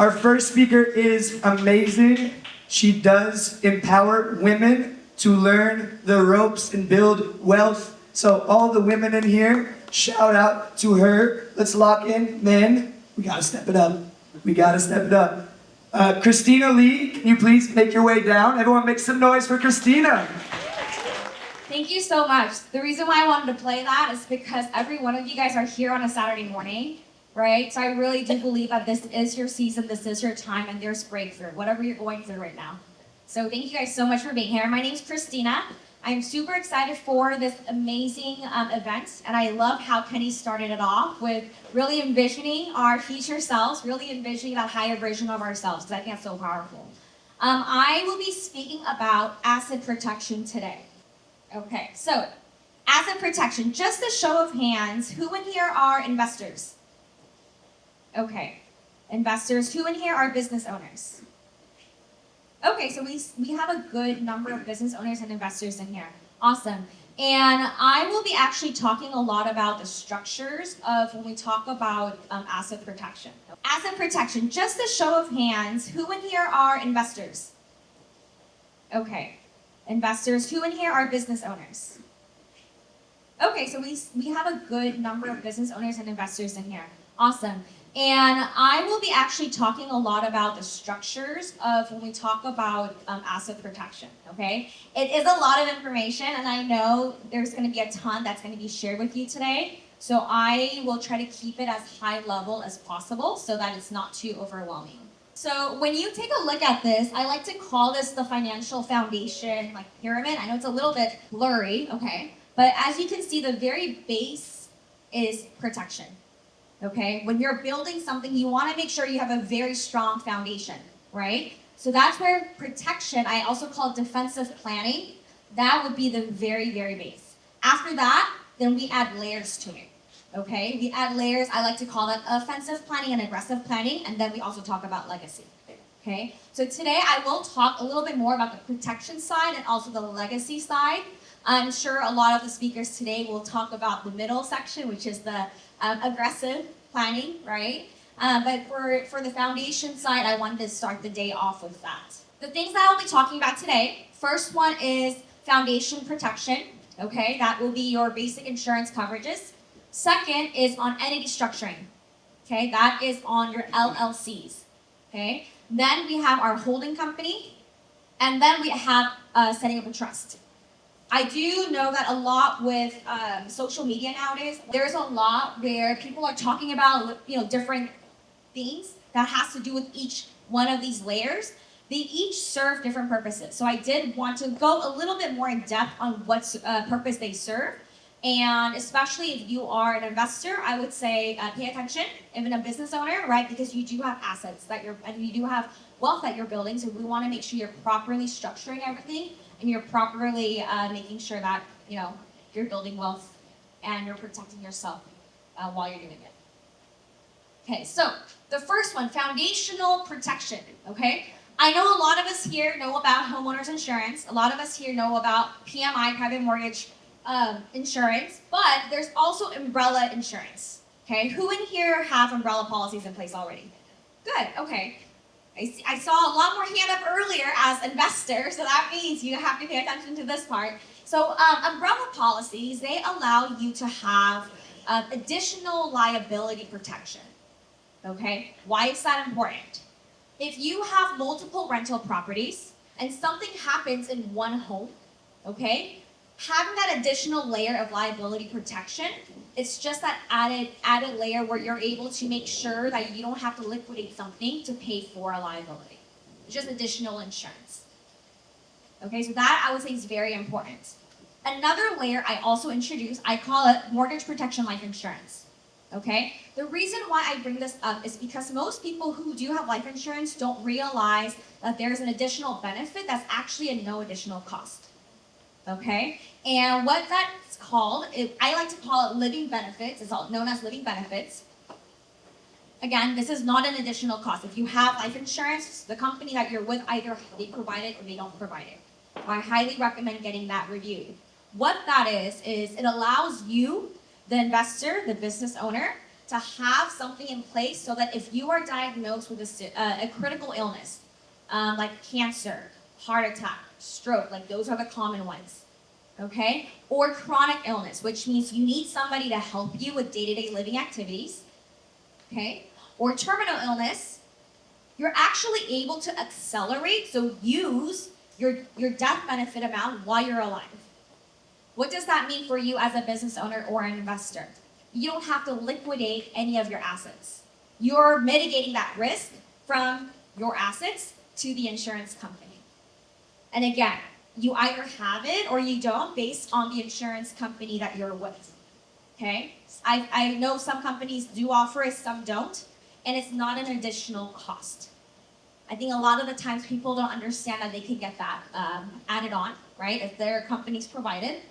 Our first speaker is amazing. She does empower women to learn the ropes and build wealth. So all the women in here, shout out to her. Let's lock in. Men, we gotta step it up. We gotta step it up. Christina Lee, can you please make your way down? Everyone make some noise for Christina. Thank you so much. The reason why I wanted to play that is because every one of you guys are here on a Saturday morning, right? So I really do believe that this is your season, this is your time, and there's breakthrough, whatever you're going through right now. So thank you guys so much for being here. My name's Christina. I'm super excited for this amazing event, and I love how Kenny started it off with really envisioning our future selves, really envisioning that higher version of ourselves, because I think that's so powerful. I will be speaking about asset protection today. Okay, so asset protection, just a show of hands, who in here are investors? Okay, investors, who in here are business owners? Okay, so we have a good number of business owners and investors in here. Awesome. And I will be actually talking a lot about the structures of when we talk about asset protection. Asset protection, just a show of hands, who in here are investors? Okay. Investors, who in here are business owners? Okay, so we have a good number of business owners and investors in here. Awesome. And I will be actually talking a lot about the structures of when we talk about asset protection, okay? It is a lot of information, and I know there's going to be a ton that's going to be shared with you today. So I will try to keep it as high level as possible so that it's not too overwhelming. So when you take a look at this, I like to call this the financial foundation, like pyramid. I know it's a little bit blurry, okay? But as you can see, the very base is protection, okay? When you're building something, you want to make sure you have a very strong foundation, right? So that's where protection, I also call it defensive planning. That would be the very, very base. After that, then we add layers to it. Okay, we add layers. I like to call that offensive planning and aggressive planning, and then we also talk about legacy. Okay, so today I will talk a little bit more about the protection side and also the legacy side. I'm sure a lot of the speakers today will talk about the middle section, which is the aggressive planning, right? But for the foundation side, I wanted to start the day off with that. The things that I'll be talking about today, first one is foundation protection. Okay, that will be your basic insurance coverages. Second is on entity structuring, okay? That is on your LLCs, okay? Then we have our holding company, and then we have setting up a trust. I do know that a lot with social media nowadays, there's a lot where people are talking about, different things that has to do with each one of these layers. They each serve different purposes. So I did want to go a little bit more in depth on what purpose they serve. And especially if you are an investor, I would say pay attention. Even a business owner, right? Because you do have assets and you do have wealth that you're building. So we want to make sure you're properly structuring everything and you're properly making sure that you're building wealth and you're protecting yourself while you're doing it. Okay, so the first one, foundational protection. Okay, I know a lot of us here know about homeowners insurance. A lot of us here know about PMI, private mortgage insurance, but there's also umbrella insurance. Okay, who in here have umbrella policies in place already? Good, okay. I saw a lot more hand up earlier as investors, so that means you have to pay attention to this part. So umbrella policies, they allow you to have additional liability protection. Okay, why is that important? If you have multiple rental properties and something happens in one home, okay, having that additional layer of liability protection, it's just that added layer where you're able to make sure that you don't have to liquidate something to pay for a liability. It's just additional insurance. Okay, so that I would say is very important. Another layer I also introduced, I call it mortgage protection life insurance. Okay, the reason why I bring this up is because most people who do have life insurance don't realize that there's an additional benefit that's actually at no additional cost. Okay, and what that's called, I like to call it living benefits. It's known as living benefits. Again, this is not an additional cost. If you have life insurance, the company that you're with, either they provide it or they don't provide it. I highly recommend getting that reviewed. What that is it allows you, the investor, the business owner, to have something in place so that if you are diagnosed with a critical illness, like cancer, heart attack, stroke, like those are the common ones, okay? Or chronic illness, which means you need somebody to help you with day-to-day living activities, okay? Or terminal illness, you're actually able to accelerate, so use your death benefit amount while you're alive. What does that mean for you as a business owner or an investor? You don't have to liquidate any of your assets. You're mitigating that risk from your assets to the insurance company. And again, you either have it or you don't based on the insurance company that you're with. Okay? I know some companies do offer it, some don't, and it's not an additional cost. I think a lot of the times people don't understand that they can get that added on, right? If their company's provided.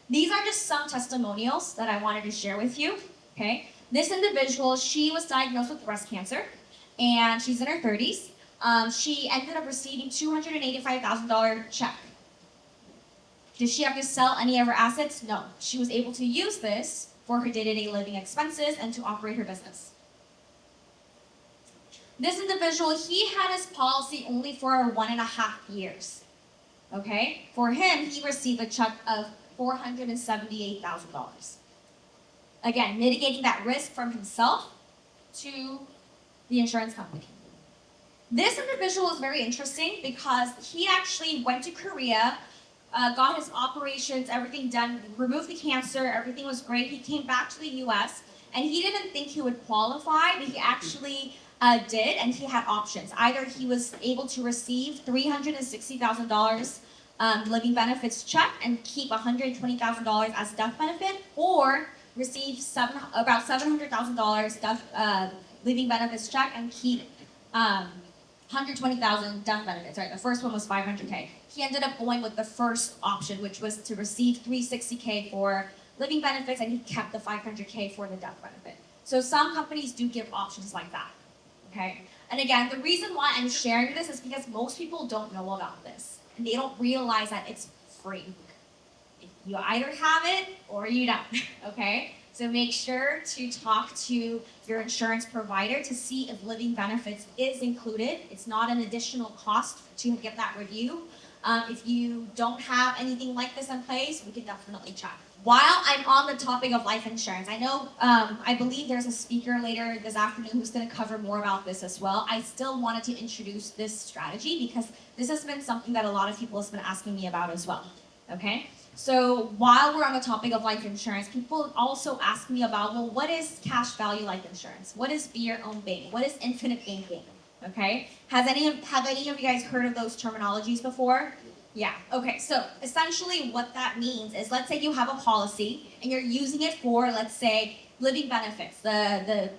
These are just some testimonials that I wanted to share with you, okay? This individual, she was diagnosed with breast cancer, and she's in her 30s. She ended up receiving $285,000 check. Did she have to sell any of her assets? No. She was able to use this for her day-to-day living expenses and to operate her business. This individual, he had his policy only for 1.5 years, okay? For him, he received a check of $478,000. Again, mitigating that risk from himself to the insurance company. This individual is very interesting because he actually went to Korea, got his operations, everything done, removed the cancer, everything was great. He came back to the US and he didn't think he would qualify, but he actually did, and he had options. Either he was able to receive $360,000 living benefits check and keep $120,000 as death benefit, or receive about $700,000 living benefits check and keep $120,000 death benefits. Right, the first one was $500K. He ended up going with the first option, which was to receive $360K for living benefits, and he kept the $500K for the death benefit. So some companies do give options like that. Okay, and again, the reason why I'm sharing this is because most people don't know about this. And they don't realize that it's free. You either have it or you don't, okay? So make sure to talk to your insurance provider to see if living benefits is included. It's not an additional cost to get that review. If you don't have anything like this in place, we can definitely chat. While I'm on the topic of life insurance, I know, I believe there's a speaker later this afternoon who's going to cover more about this as well. I still wanted to introduce this strategy because this has been something that a lot of people have been asking me about as well, okay? So while we're on the topic of life insurance, people also ask me about, well, what is cash value life insurance? What is be your own bank? What is infinite banking, okay? Have any of you guys heard of those terminologies before? Yeah, okay, so essentially what that means is, let's say you have a policy and you're using it for, let's say, living benefits, the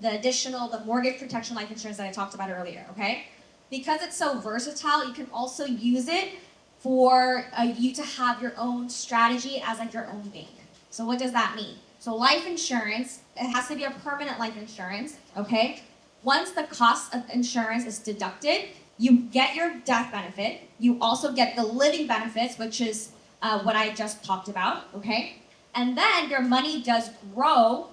additional, the mortgage protection life insurance that I talked about earlier, okay? Because it's so versatile, you can also use it for you to have your own strategy as like your own bank. So what does that mean? So life insurance, it has to be a permanent life insurance, okay? Once the cost of insurance is deducted, you get your death benefit. You also get the living benefits, which is what I just talked about, okay? And then your money does grow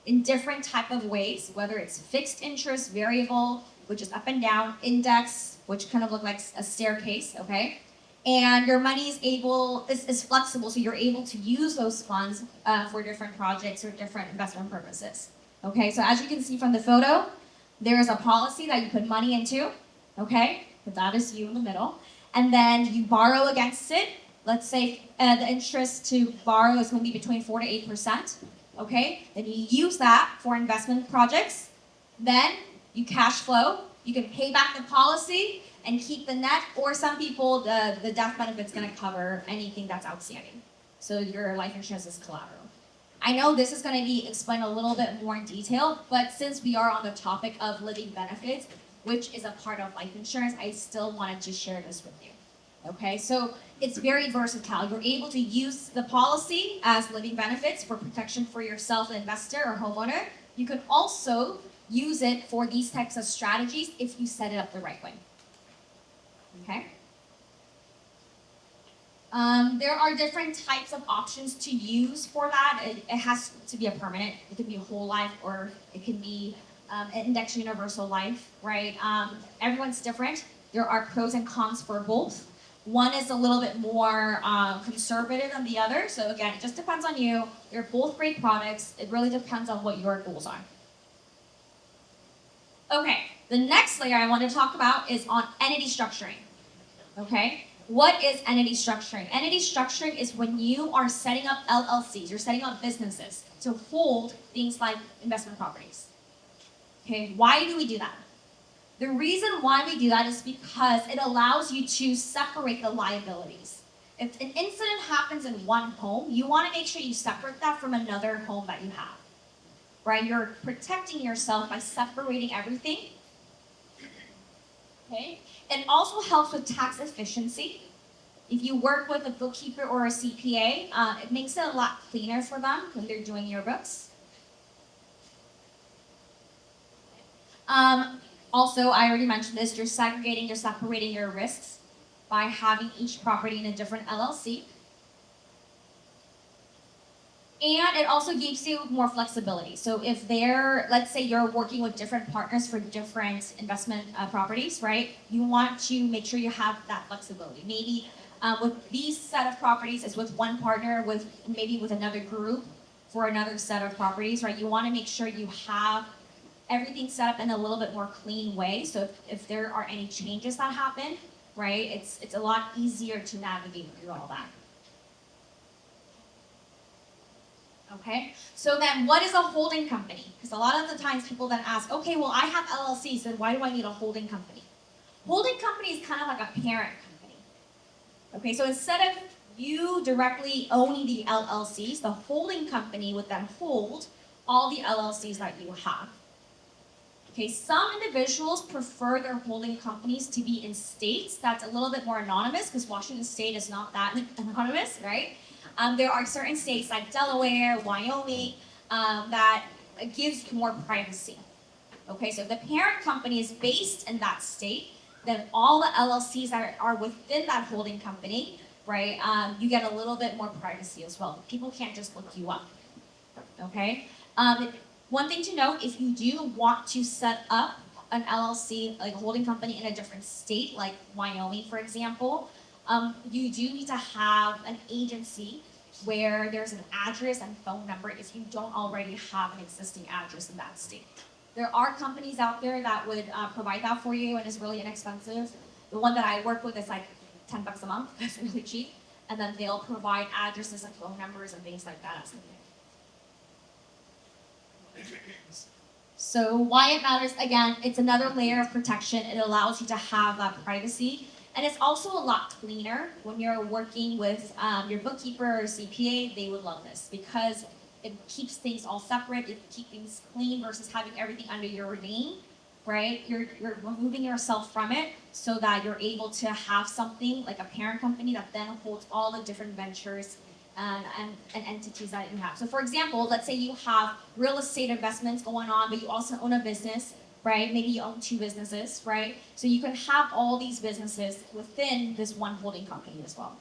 in different type of ways, whether it's fixed interest, variable, which is up and down, index, which kind of look like a staircase, okay? And your money is flexible, so you're able to use those funds for different projects or different investment purposes, okay? So as you can see from the photo, there is a policy that you put money into, okay? So that is you in the middle. And then you borrow against it. Let's say the interest to borrow is going to be between 4 to 8%, okay? Then you use that for investment projects. Then you cash flow. You can pay back the policy and keep the net, or some people, the death benefit's going to cover anything that's outstanding. So your life insurance is collateral. I know this is going to be explained a little bit more in detail, but since we are on the topic of living benefits, which is a part of life insurance, I still wanted to share this with you. Okay, so it's very versatile. You're able to use the policy as living benefits for protection for yourself, an investor or homeowner. You can also use it for these types of strategies if you set it up the right way. Okay? There are different types of options to use for that. It has to be a permanent. It could be a whole life, or it can be an index universal life, right? Everyone's different. There are pros and cons for both. One is a little bit more conservative than the other. So again, it just depends on you. They're both great products. It really depends on what your goals are. Okay, the next layer I want to talk about is on entity structuring. Okay, what is entity structuring? Entity structuring is when you are setting up LLCs, you're setting up businesses to hold things like investment properties. Okay, why do we do that? The reason why we do that is because it allows you to separate the liabilities. If an incident happens in one home, you want to make sure you separate that from another home that you have. Right? You're protecting yourself by separating everything. Okay? It also helps with tax efficiency. If you work with a bookkeeper or a CPA, it makes it a lot cleaner for them when they're doing your books. Also, I already mentioned this, you're separating your risks by having each property in a different LLC. And it also gives you more flexibility. So if let's say you're working with different partners for different investment properties, right? You want to make sure you have that flexibility. Maybe with these set of properties, it's with one partner, maybe with another group for another set of properties, right? You want to make sure you have everything set up in a little bit more clean way. So if there are any changes that happen, right, it's a lot easier to navigate through all that. Okay, so then what is a holding company? Because a lot of the times people then ask, okay, well, I have LLCs, then why do I need a holding company? Holding company is kind of like a parent company. Okay, so instead of you directly owning the LLCs, the holding company would then hold all the LLCs that you have. Okay, some individuals prefer their holding companies to be in states that's a little bit more anonymous, because Washington State is not that anonymous, right? There are certain states like Delaware, Wyoming, that gives you more privacy. Okay, so if the parent company is based in that state, then all the LLCs that are within that holding company, right, you get a little bit more privacy as well. People can't just look you up. Okay? One thing to note, if you do want to set up an LLC, like a holding company in a different state, like Wyoming, for example, you do need to have an agency where there's an address and phone number if you don't already have an existing address in that state. There are companies out there that would provide that for you and is really inexpensive. The one that I work with is like $10 a month. It's really cheap. And then they'll provide addresses and phone numbers and things like that as needed. So why it matters, again, it's another layer of protection. It allows you to have that privacy. And it's also a lot cleaner when you're working with your bookkeeper or CPA. They would love this because it keeps things all separate. It keeps things clean versus having everything under your name, right? You're removing yourself from it so that you're able to have something like a parent company that then holds all the different ventures and entities that you have. So for example, let's say you have real estate investments going on, but you also own a business, right? Maybe you own 2 businesses, right? So you can have all these businesses within this one holding company as well.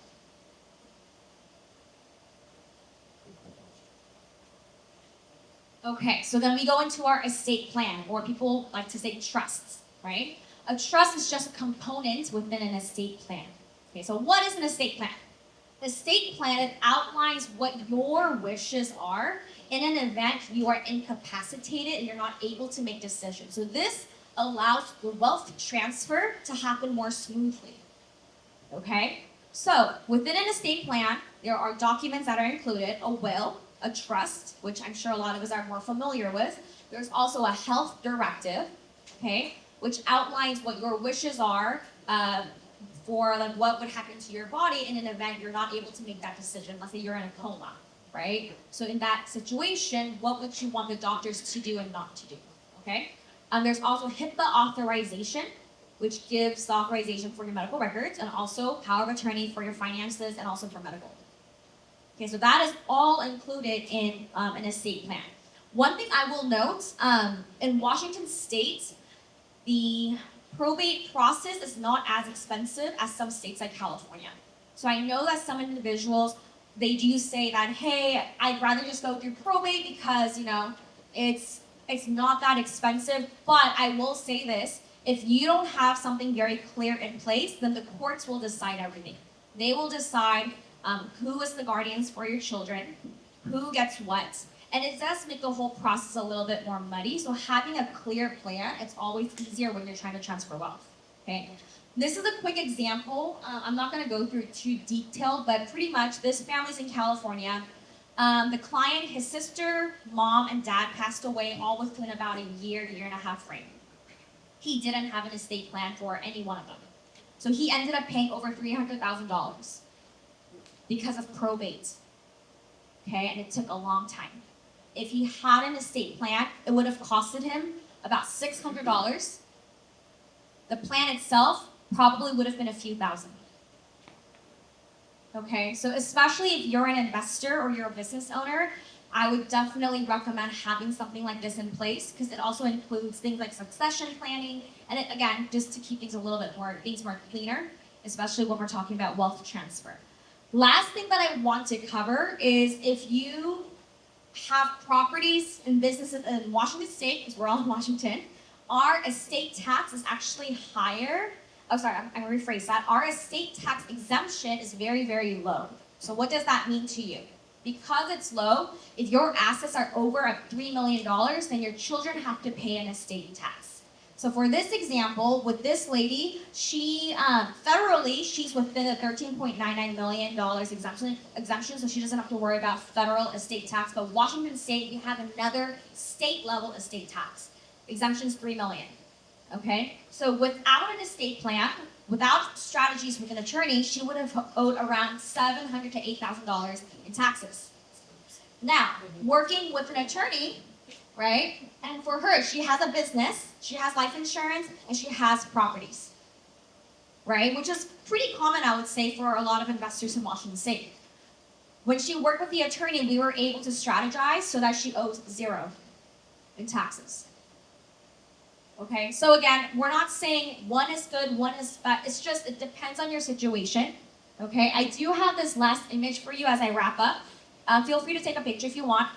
Okay, so then we go into our estate plan, or people like to say trusts, right? A trust is just a component within an estate plan. Okay, so what is an estate plan? Estate plan, it outlines what your wishes are in an event you are incapacitated and you're not able to make decisions. So this allows the wealth transfer to happen more smoothly. Okay? So within an estate plan, there are documents that are included, a will, a trust, which I'm sure a lot of us are more familiar with. There's also a health directive, okay, which outlines what your wishes are for like what would happen to your body in an event you're not able to make that decision. Let's say you're in a coma, right? So in that situation, what would you want the doctors to do and not to do, okay? There's also HIPAA authorization, which gives the authorization for your medical records, and also power of attorney for your finances and also for medical. Okay, so that is all included in an estate plan. One thing I will note, in Washington State, the probate process is not as expensive as some states like California. So I know that some individuals, they do say that, hey, I'd rather just go through probate because, it's not that expensive. But I will say this, if you don't have something very clear in place, then the courts will decide everything. They will decide who is the guardians for your children, who gets what, and it does make the whole process a little bit more muddy. So having a clear plan, it's always easier when you're trying to transfer wealth. Okay. This is a quick example. I'm not going to go through too detailed, but pretty much this family's in California. The client, his sister, mom, and dad passed away all within about a year and a half frame. He didn't have an estate plan for any one of them. So he ended up paying over $300,000 because of probate. Okay, and it took a long time. If he had an estate plan, it would have costed him about $600. The plan itself probably would have been a few thousand. Okay, so especially if you're an investor or you're a business owner, I would definitely recommend having something like this in place because it also includes things like succession planning, and it, again, just to keep things a little bit more cleaner, especially when we're talking about wealth transfer. Last thing that I want to cover is if you have properties and businesses in Washington State, because we're all in Washington, our estate tax is actually higher. Oh, sorry, I'm going to rephrase that. Our estate tax exemption is very, very low. So what does that mean to you? Because it's low, if your assets are over $3 million, then your children have to pay an estate tax. So for this example, with this lady, she federally, she's within the $13.99 million exemption, so she doesn't have to worry about federal estate tax. But Washington State, you have another state-level estate tax. Exemption's $3 million. Okay, so without an estate plan, without strategies with an attorney, she would have owed around $700 to $8,000 in taxes. Now, working with an attorney, right? And for her, she has a business, she has life insurance, and she has properties, right? Which is pretty common, I would say, for a lot of investors in Washington State. When she worked with the attorney, we were able to strategize so that she owes $0 in taxes. Okay, so again, we're not saying one is good, one is bad. It's just, it depends on your situation. Okay, I do have this last image for you as I wrap up. Feel free to take a picture if you want.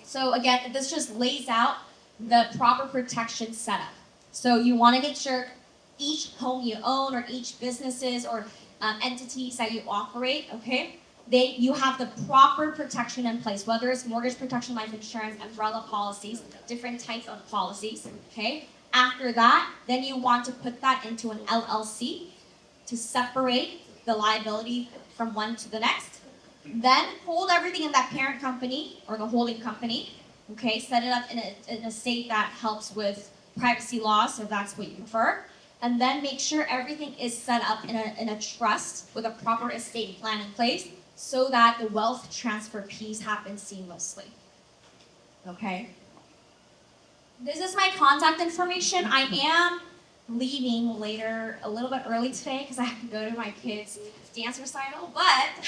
So again, this just lays out the proper protection setup. So you want to make sure each home you own or each businesses or entities that you operate, okay, you have the proper protection in place, whether it's mortgage protection, life insurance, umbrella policies, different types of policies, okay? After that, then you want to put that into an LLC to separate the liability from one to the next. Then hold everything in that parent company or the holding company. Okay, set it up in a state that helps with privacy laws, if that's what you prefer. And then make sure everything is set up in a trust with a proper estate plan in place so that the wealth transfer piece happens seamlessly. Okay. This is my contact information. I am leaving later, a little bit early today because I have to go to my kids' dance recital, but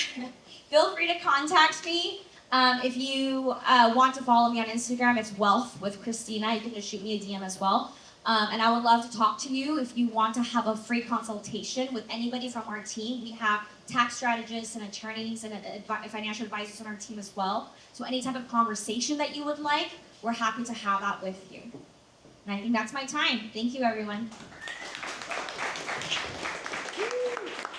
feel free to contact me. If you want to follow me on Instagram, it's Wealth with Christina. You can just shoot me a DM as well. And I would love to talk to you if you want to have a free consultation with anybody from our team. We have tax strategists and attorneys and financial advisors on our team as well. So any type of conversation that you would like, we're happy to have that with you. And I think that's my time. Thank you, everyone.